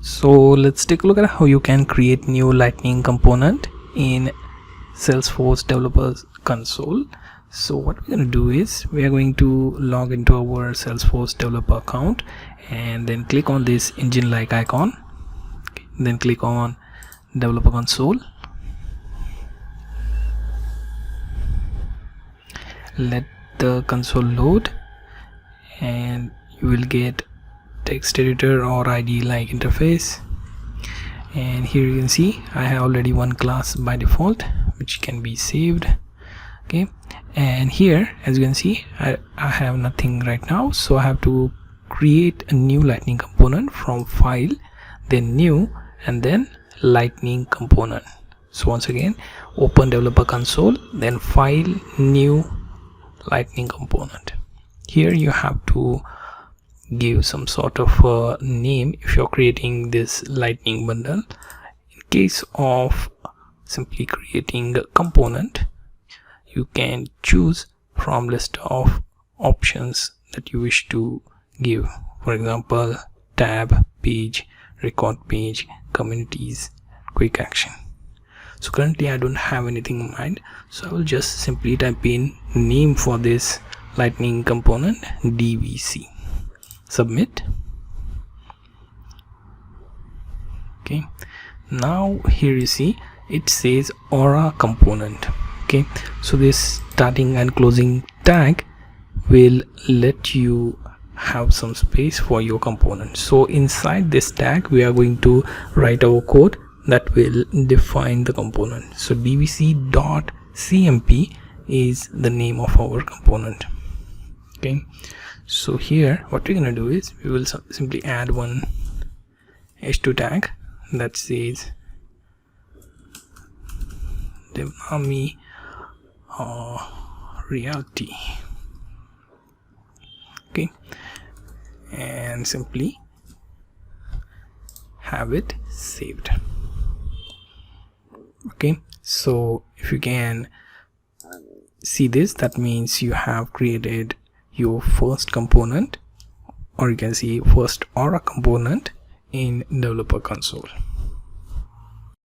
So let's take a look at how you can create new Lightning component in Salesforce Developers Console. So what we're going to do is we are going to log into our Salesforce developer account and then click on this engine like icon. Okay. Then click on Developer Console. Let the console load and you will get text editor or ID like interface, and here you can see I have already one class by default which can be saved. Okay, and here as you can see I have nothing right now, so I have to create a new Lightning component from file, then new, and then Lightning component. So once again, open developer console, then file, new, Lightning component. Here you have to give some sort of a name if you're creating this Lightning bundle. In case of simply creating a component, you can choose from list of options that you wish to give. For example, tab, page, record page, communities, quick action. So currently I don't have anything in mind, so I will just simply type in name for this Lightning component, DVC. Submit. Okay, now here you see it says aura component. Okay, so this starting and closing tag will let you have some space for your component. So inside this tag we are going to write our code that will define the component. So dvc.cmp is the name of our component. Okay, so here what we're gonna do is we will simply add one h2 tag that says DevNami reality. Okay, and simply have it saved. Okay, so if you can see this, that means you have created your first component, or you can see first aura component in developer console.